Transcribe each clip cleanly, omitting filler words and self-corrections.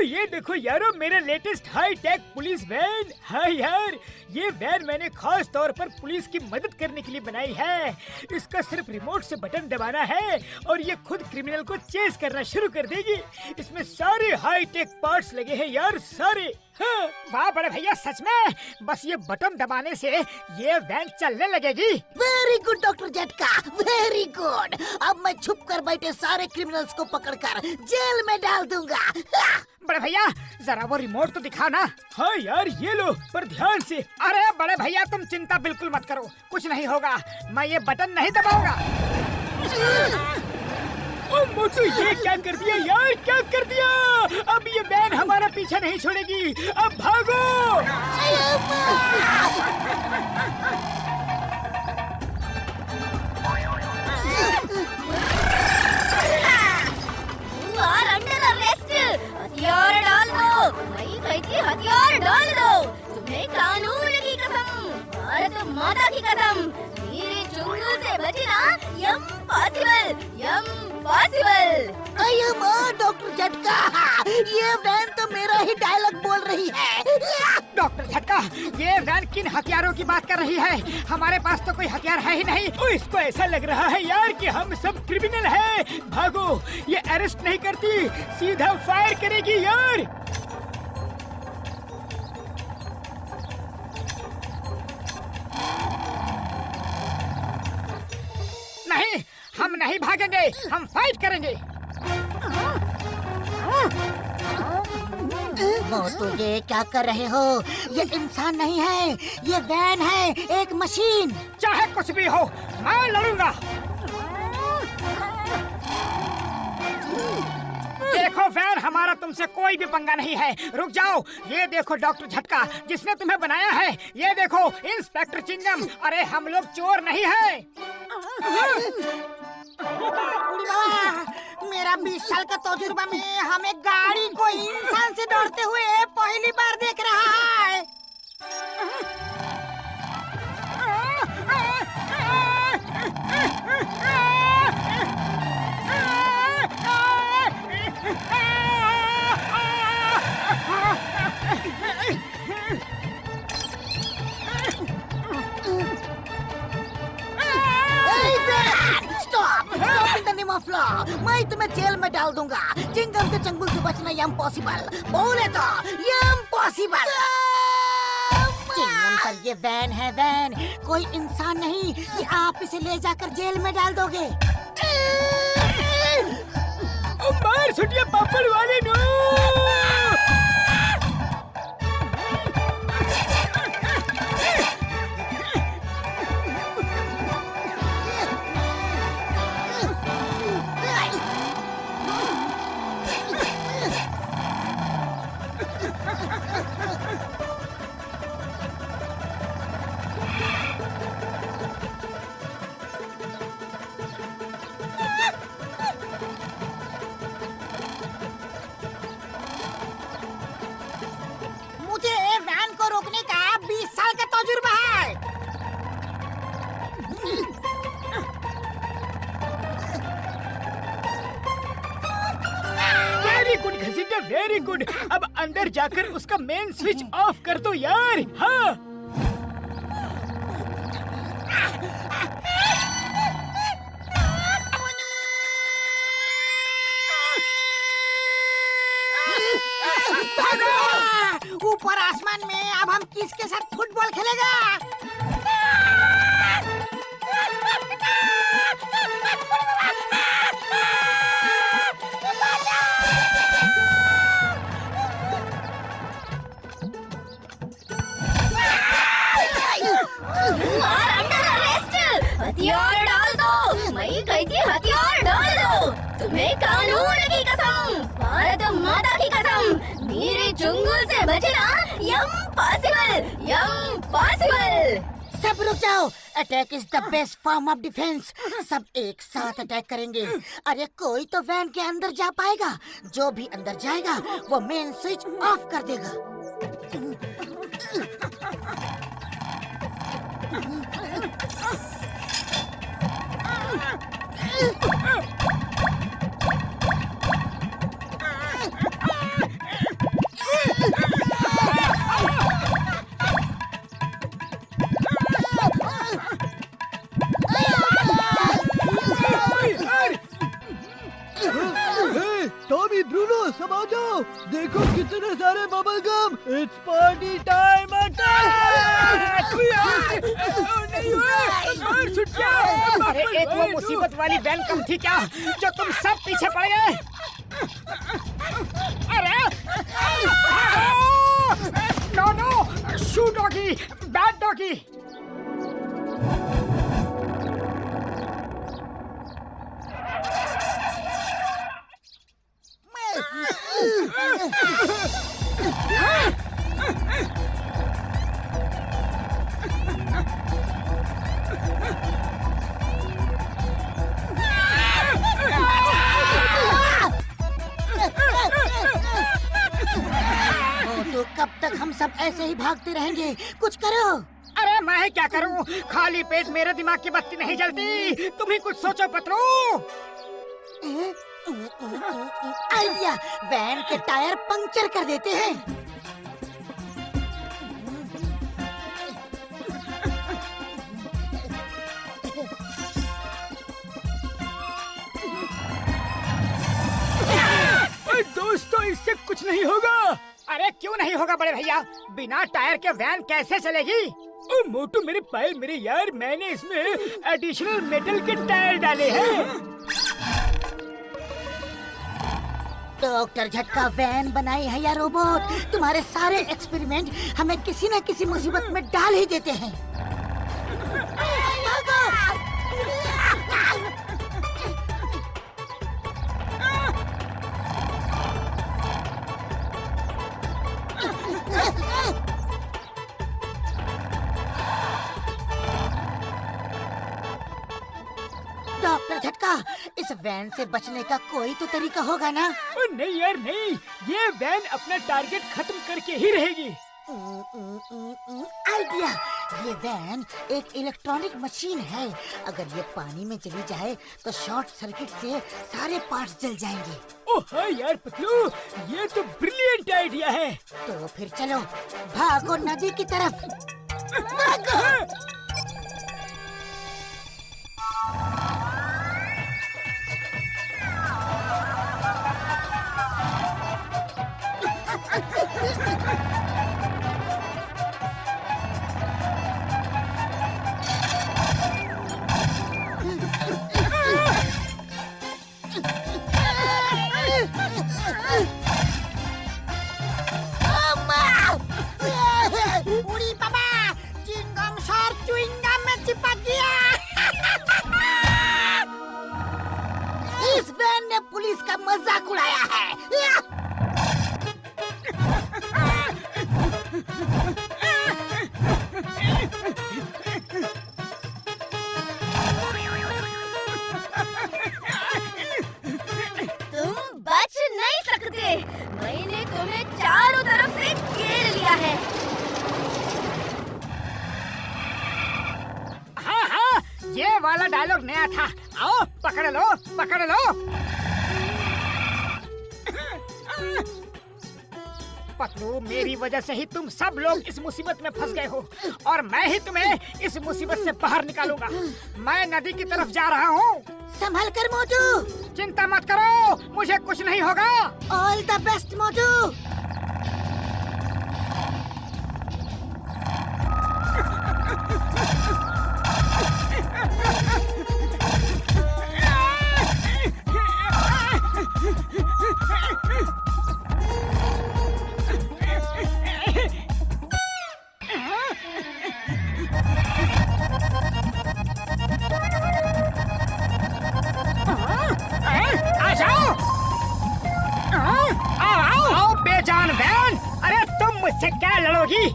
ये देखो यारो, मेरा latest high tech police van. हाँ यार, ये वैन मैंने खास तौर पर पुलिस की मदद करने के लिए बनाई है। इसका सिर्फ रिमोट से बटन दबाना है और ये खुद क्रिमिनल को चेस करना शुरू कर देगी। इसमें सारे हाई टेक पार्ट्स लगे हैं यार, सारे। हाँ। वाह बड़े भैया, सच में बस ये बटन दबाने से ये वैन चलने लगेगी। वेरी गुड डॉक्टर झटका, वेरी गुड। अब मैं छुप कर बैठे सारे क्रिमिनल्स को पकड़कर जेल में डाल दूंगा। बड़े भैया जरा वो रिमोट तो दिखाओ ना। हाँ यार ये लो, पर ध्यान से। अरे बड़े भैया तुम चिंता बिल्कुल मत करो, कुछ नहीं होगा, मैं ये बटन नहीं दबाऊंगा। ओ मोटू, ये क्या कर दिया यार, क्या कर दिया? अब ये वैन हमारा पीछा नहीं छोड़ेगी, अब भागो। हथियार डाल दो, वही कहती हथियार डाल दो। तुम्हें कानून की कसम, भारत माता की कसम, मेरे चुंगल से बचना इम्पॉसिबल, इम्पॉसिबल। अयो माँ डॉक्टर झटका, ये वैन तो मेरा ही डायलॉग बोल रही है। डॉक्टर झटका, ये वैन किन हथियारों की बात कर रही है? हमारे पास तो कोई हथियार है ही नहीं। ओ, इसको ऐसा लग रहा है यार कि हम सब क्रिमिनल हैं। भागो, ये अरेस्ट नहीं करती, सीधा फायर करेगी यार। नहीं, हम नहीं भागेंगे, हम फाइट करेंगे। मोटू ये क्या कर रहे हो? ये इंसान नहीं है, ये वैन है, एक मशीन। चाहे कुछ भी हो, मैं लड़ूंगा। देखो वैन, हमारा तुमसे कोई भी पंगा नहीं है, रुक जाओ। ये देखो डॉक्टर झटका, जिसने तुम्हें बनाया है, ये देखो इंस्पेक्टर चिंगम। अरे हम लोग चोर नहीं है। मेरा 20 साल का तजुर्बा में हमें गाड़ी को इंसान से दौड़ते हुए पहली बार देख रहा है। मैं तुम्हें जेल में डाल दूंगा। चिंगम के चंगुल से बचना इम्पॉसिबल, बोले तो इम्पॉसिबल। चिंगम सर, ये वैन है, वैन, कोई इंसान नहीं। ये आप इसे ले जाकर जेल में डाल दोगे। मार छुटिया पापड़ वाले नो। Very good. अब अंदर जाकर उसका मेन स्विच ऑफ कर दो यार। हाँ। ऊपर आसमान में अब हम किसके साथ फुटबॉल खेलेगा? हथियार डाल दो, मैं कहती हथियार डाल दो। तुम्हें कानून की कसम, भारत माता की कसम, मेरे चुंगल से बचना इम्पॉसिबल, इम्पॉसिबल। सब रुक जाओ। Attack is the best form of defence. सब एक साथ अटैक करेंगे। अरे कोई तो वैन के अंदर जा पाएगा। जो भी अंदर जाएगा वो मेन स्विच ऑफ कर देगा। मोटू, देखो कितने सारे bubble gum. It's party time. अरे एक वो मुसीबत वाली वैन कम थी क्या जो तुम सब पीछे पड़ गए? अरे नो नो, शू डॉगी, बैड डॉगी। तो कब तक हम सब ऐसे ही भागते रहेंगे? कुछ करो। अरे मैं क्या करूं? खाली पेट मेरे दिमाग की बत्ती नहीं जलती। तुम ही कुछ सोचो पतलू। आइडिया, वैन के टायर पंक्चर कर देते हैं। दोस्तों इससे कुछ नहीं होगा। अरे क्यों नहीं होगा बड़े भैया? बिना टायर के वैन कैसे चलेगी? ओ मोटू मेरे पैर मेरे यार, मैंने इसमें एडिशनल मेटल के टायर डाले हैं। डॉक्टर झटका वैन बनाई है या रोबोट? तुम्हारे सारे एक्सपेरिमेंट हमें किसी न किसी मुसीबत में डाल ही देते हैं। डॉक्टर झटका, इस वैन से बचने का कोई तो तरीका होगा ना? नहीं यार नहीं, ये वैन अपना टारगेट खत्म करके ही रहेगी। आइडिया, ये वैन एक इलेक्ट्रॉनिक मशीन है। अगर ये पानी में चली जाए तो शॉर्ट सर्किट से सारे पार्ट्स जल जाएंगे। ओह हाँ यार पतलू, ये तो ब्रिलियंट आइडिया है। तो फिर चलो भागो नदी की तरफ। भागो। उड़ी पापा, चिंगम शार्क च्युइंगम में चिपक गया। इस वैन ने पुलिस का मजाक उड़ाया है। तुम बच नहीं सकते। मैंने तुम्हें चारों तरफ से घेर लिया है। हाँ हाँ, ये वाला डायलॉग नया था। आओ पकड़ लो पकड़ लो। पतलू, मेरी वजह से ही तुम सब लोग इस मुसीबत में फंस गए हो और मैं ही तुम्हें इस मुसीबत से बाहर निकालूंगा। मैं नदी की तरफ जा रहा हूँ। संभल कर मोटू। चिंता मत करो, मुझे कुछ नहीं होगा। ऑल द बेस्ट मोटू। आ जाओ। आओ बेजान वैन। अरे तुम मुझसे क्या लड़ोगी?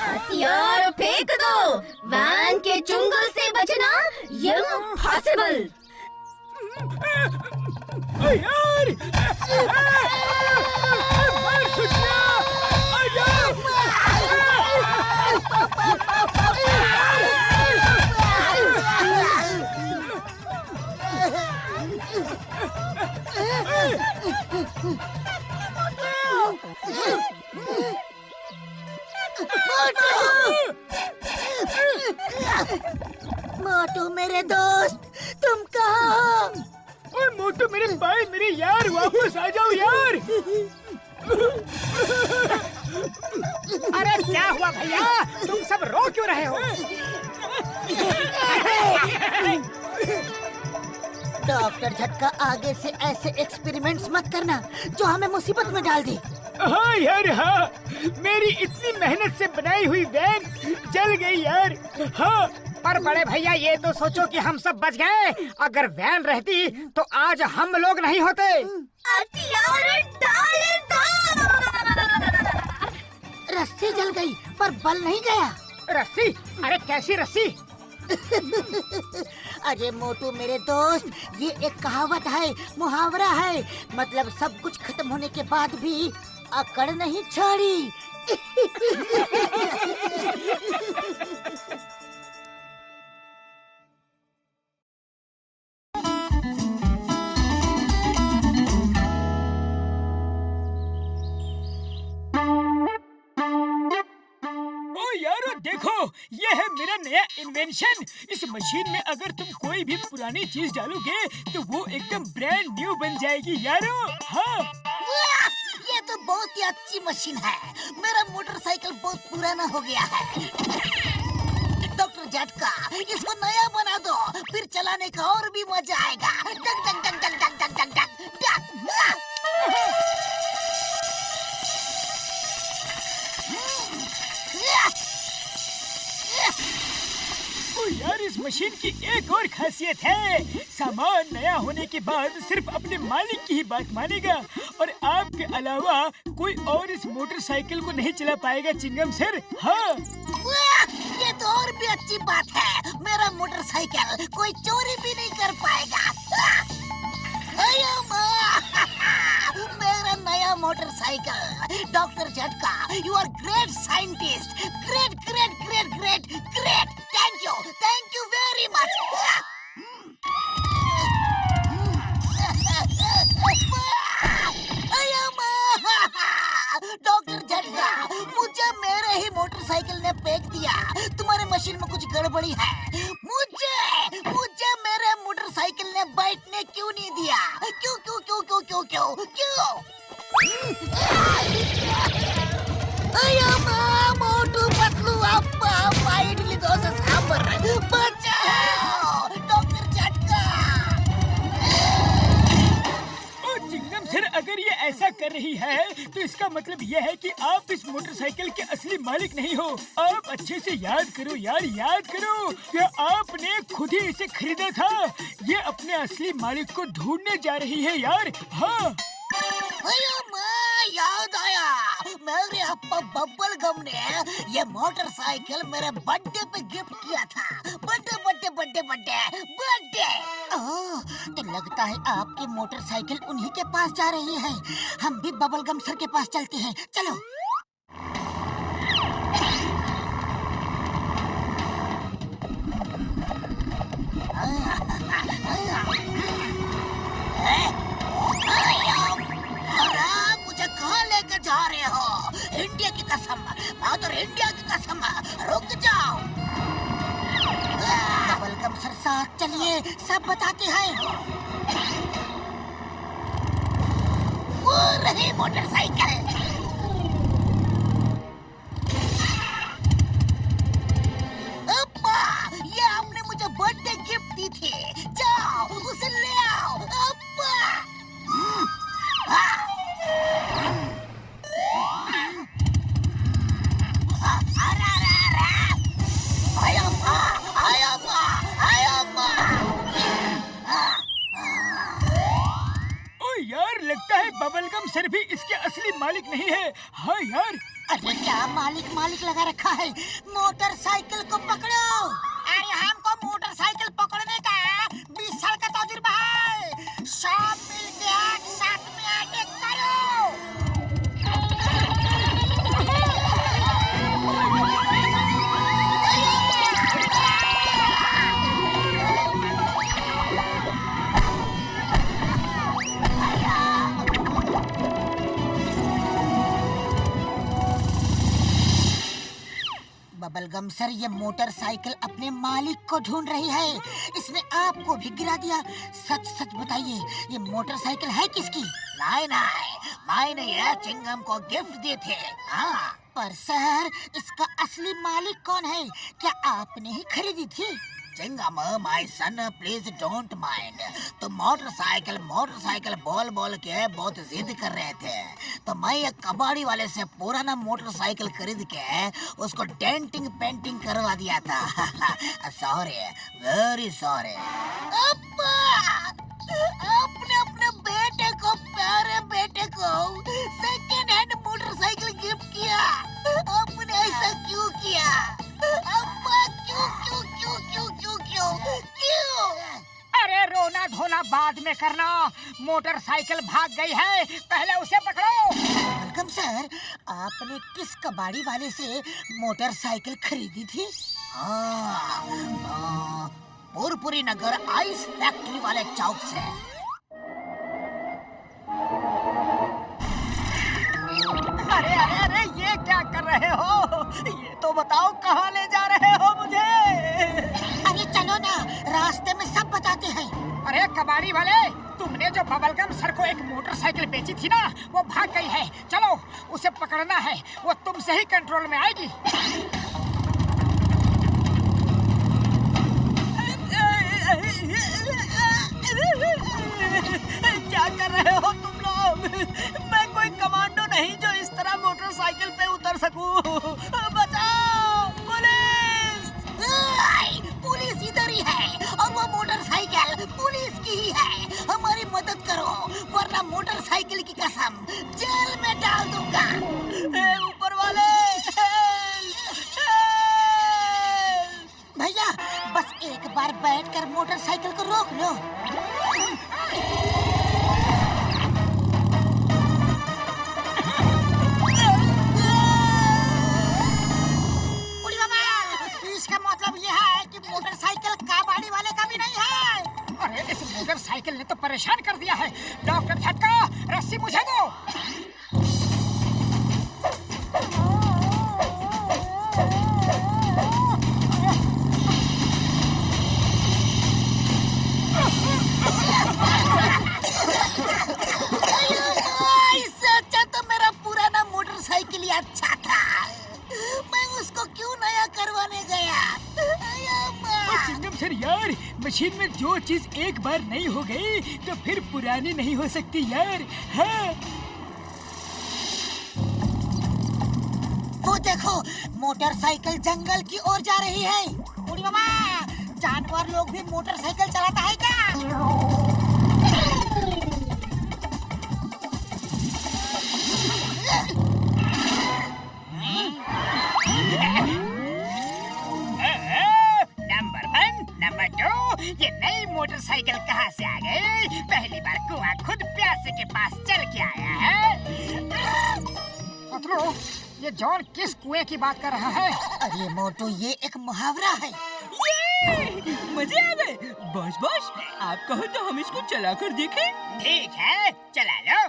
हथियार फेंक दो। वैन के चुंगल से बचना इम्पॉसिबल। यार मार छुटिया। मोटू मेरे दोस्त, तुम कहाँ हो? ओए मोटू मेरे भाई, मेरे यार, वापस आ जाओ यार। अरे क्या हुआ भैया, तुम सब रो क्यों रहे हो? डॉक्टर झटका, आगे से ऐसे एक्सपेरिमेंट्स मत करना जो हमें मुसीबत में डाल दे। हाँ यार हाँ, मेरी इतनी मेहनत से बनाई हुई वैन जल गई यार। हाँ पर बड़े भैया ये तो सोचो कि हम सब बच गए, अगर वैन रहती तो आज हम लोग नहीं होते। रस्सी जल गई पर बल नहीं गया। रस्सी? अरे कैसी रस्सी? अरे मोटू मेरे दोस्त, ये एक कहावत है, मुहावरा है, मतलब सब कुछ खत्म होने के बाद भी अकड़ नहीं छोड़ी। यारो देखो, ये है मेरा नया इन्वेंशन। इस मशीन में अगर तुम कोई भी पुरानी चीज डालोगे तो वो एकदम ब्रांड न्यू बन जाएगी यारो। हाँ ये तो बहुत ही अच्छी मशीन है। मेरा मोटरसाइकिल बहुत पुराना हो गया है। डॉक्टर झटका, इसको नया बना दो, फिर चलाने का और भी मजा आएगा। Duck duck duck duck duck duck duck duck duck. ओ यार, इस मशीन की एक और खासियत है, सामान नया होने के बाद सिर्फ अपने मालिक की ही बात मानेगा और आपके अलावा कोई और इस मोटरसाइकिल को नहीं चला पाएगा चिंगम सर। हाँ ये तो और भी अच्छी बात है, मेरा मोटरसाइकिल कोई चोरी भी नहीं कर पाएगा। मेरा नया motorcycle. Doctor Jhatka, you are great scientist, great great great great great. Thank you very much. Doctor Jhatka, मुझे मेरे ही मोटरसाइकिल ने फेंक दिया। तुम्हारे मशीन में कुछ गड़बड़ी है। मुझे मेरे मोटरसाइकिल ने बैठने क्यों नहीं दिया? क्यों क्यों क्यों क्यों क्यों क्यों क्यों? मोटू पतलू अप्पा इडली डोसा सांबर, बचाओ डॉक्टर झटका। चिंगम सर, अगर ये ऐसा कर रही है तो इसका मतलब ये है कि आप इस मोटरसाइकिल के असली मालिक नहीं हो। आप अच्छे से याद करो यार, याद करो, क्या आपने खुद ही इसे खरीदा था? ये अपने असली मालिक को ढूंढने जा रही है यार। हाँ याद आया, मेरे अप्पा बब्बल गम ने ये मोटरसाइकिल मेरे बर्थडे पे गिफ्ट किया था। Birthday birthday birthday birthday birthday. तो लगता है आपकी मोटरसाइकिल उन्हीं के पास जा रही है। हम भी बबल गम सर के पास चलते हैं, चलो। मुझे कहाँ लेकर जा रहे हो? इंडिया की कसम, माधुर इंडिया की कसम, रुक जाओ। बबलगम सर साथ चलिए, सब बताते हैं। वो रही मोटरसाइकिल। अप्पा, ये आपने मुझे बर्थडे गिफ्ट दी थी, जाओ उसे ले आओ। अप्पा यार, लगता है बबलगम सर भी इसके असली मालिक नहीं है। हाँ यार। अरे क्या मालिक लगा रखा है? मोटरसाइकिल को पकड़ो। अरे हमको मोटरसाइकिल पकड़ने का 20 साल का तजुर्बा है। सब मिलके एक साथ में अटैक करो। बबलगम चिंगम सर, ये मोटरसाइकिल अपने मालिक को ढूंढ रही है। इसने आपको भी गिरा दिया। सच सच बताइए, ये मोटरसाइकिल है किसकी? नहीं नहीं, मैंने ये चिंगम को गिफ्ट दिए थे। हाँ, पर सर इसका असली मालिक कौन है? क्या आपने ही खरीदी थी? Chewing gum my son, please don't mind. तो मोटरसाइकिल बोल बोल के बहुत जिद कर रहे थे, तो मैं एक कबाड़ी वाले से पुराना मोटरसाइकिल खरीद के उसको डेंटिंग पेंटिंग करवा दिया था। Sorry, very sorry. आपने अपने बेटे को, प्यारे बेटे को सेकेंड हैंड मोटरसाइकिल गिफ्ट किया। आपने ऐसा क्यों किया? अब्बा क्यों क्यों क्यों क्यों क्यों क्यों क्यों? अरे रोना धोना बाद में करना, मोटरसाइकिल भाग गई है, पहले उसे पकड़ो। वेलकम सर, आपने किस कबाड़ी वाले से मोटरसाइकिल खरीदी थी? पुरपुरी नगर आइस फैक्ट्री वाले चौक से। अरे अरे अरे, ये क्या कर रहे हो? ये तो बताओ कहाँ ले जा रहे हो मुझे? अरे चलो ना, रास्ते में सब बताते हैं। अरे कबाड़ी वाले, तुमने जो बबलगम सर को एक मोटरसाइकिल बेची थी ना, वो भाग गई है। चलो उसे पकड़ना है, वो तुमसे ही कंट्रोल में आएगी। क्या कर रहे हो तुम लोग? मैं कोई कमांडो नहीं जो इस तरह मोटरसाइकिल पे उतर सकूं। बचाओ, पुलिस! पुलिस इधर ही है और वो मोटरसाइकिल पुलिस की ही है। हमारी मदद करो, वरना मोटरसाइकिल की कसम जेल में डाल दूंगा। ऊपर वाले, भैया बस एक बार बैठकर मोटरसाइकिल को रोक लो। इसका मतलब ये है कि मोटरसाइकिल कबाड़ी वाले का भी नहीं है। अरे इस मोटरसाइकिल ने तो परेशान कर दिया है। डॉक्टर झटका, रस्सी मुझे दो। इससे अच्छा तो मेरा पुराना मोटरसाइकिल ही अच्छा था। मैं उसको क्यों नया करवाने गया? चिंगम सर यार, मशीन में जो चीज एक बार नई हो गई तो फिर पुरानी नहीं हो सकती यार। हाँ। वो देखो, मोटरसाइकिल जंगल की ओर जा रही है। बूढ़ी मामा, जानवर लोग भी मोटरसाइकिल चलाता है क्या? नंबर 1, नंबर 2, ये नई मोटरसाइकिल कहाँ से आ गई? पहली बार कुआं खुद प्यासे के पास चल के आया है। पत्रो, ये जॉन किस कुएं की बात कर रहा है? अरे मोटू, ये एक मुहावरा है। ये मजे आ गए। बॉस आप कहो तो हम इसको चला कर देखें। ठीक है, चला लो।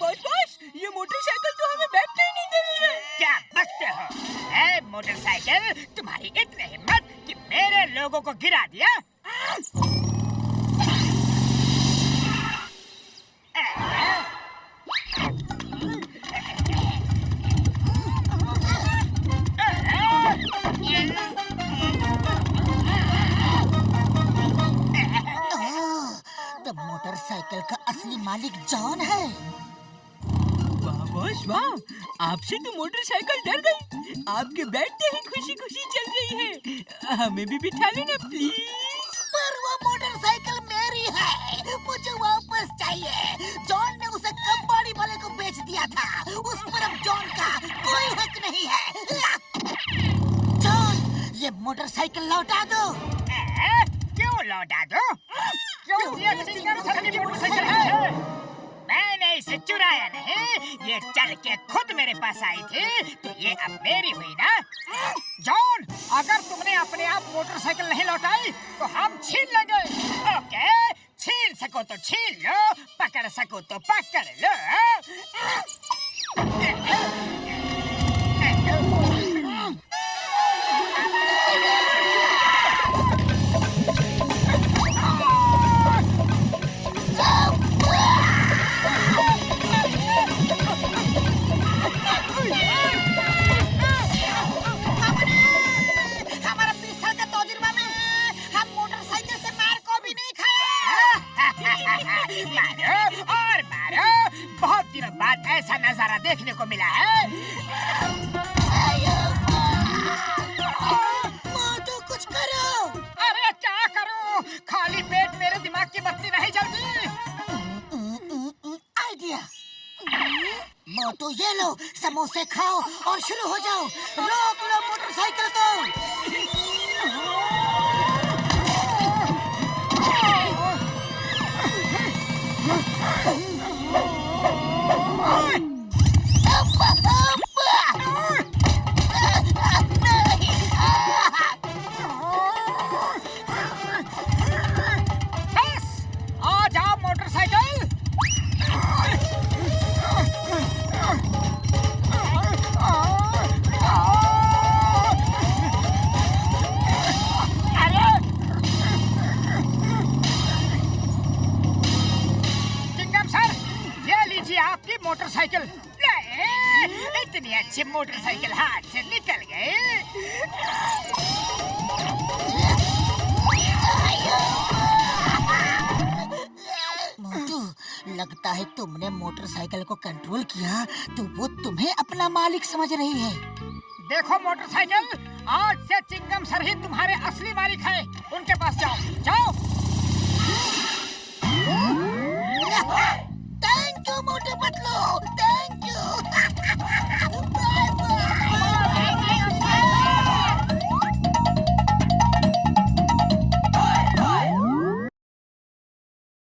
बॉस ये मोटरसाइकिल तो हमें बैठने ही नहीं दे रही है। क्या बकते हो? है मोटरसाइकिल, तुम्हारी इतनी हिम्मत कि मेरे लोगों को गिरा दिया? तो मोटरसाइकिल का असली मालिक जॉन है। वाह बॉस वाह, आपसे तो मोटरसाइकिल डर गई। आपके बैठते ही खुशी खुशी चल रही है। हमें भी बिठा लेना प्लीज। पर वो मोटरसाइकिल मेरी है, मुझे वापस चाहिए। जॉन ने उसे कबाड़ी वाले को बेच दिया था, उस पर अब जॉन का कोई हक नहीं है। जॉन, ये मोटरसाइकिल लौटा दो। क्यों लौटा दो? क्यों? ये चिंगम सर की मोटरसाइकिल है। मैंने इसे चुराया नहीं, ये चल के खुद मेरे पास आई थी, तो ये अब मेरी हुई ना। जॉन, अगर तुमने अपने आप मोटरसाइकिल नहीं लौटाई तो हम छीन लेंगे। ओके, छीन सको तो छीन लो, पकड़ सको तो पकड़ लो। हमारा 20 साल का तजुर्बा में हम मोटरसाइकिल से मार को भी नहीं खाए। मारो और मारो, बहुत दिनों बाद ऐसा नजारा देखने को मिला है। मोटू कुछ करो। अरे क्या करूं, खाली पेट मेरे दिमाग की बत्ती नहीं जलती। आइडिया। मोटू ये लो, समोसे खाओ और शुरू हो जाओ। रोक लो मोटरसाइकिल को। बस आ जाओ मोटरसाइकिल। चिंगम सर, ये लीजिए आपकी मोटरसाइकिल। इतनी अच्छी मोटरसाइकिल हाथ से निकल गई। मोटू, लगता है तुमने मोटरसाइकिल को कंट्रोल किया तो वो तुम्हें अपना मालिक समझ रही है। देखो मोटरसाइकिल, आज से चिंगम सर ही तुम्हारे असली मालिक हैं। उनके पास जाओ, जाओ। Thank you Motu Patlu.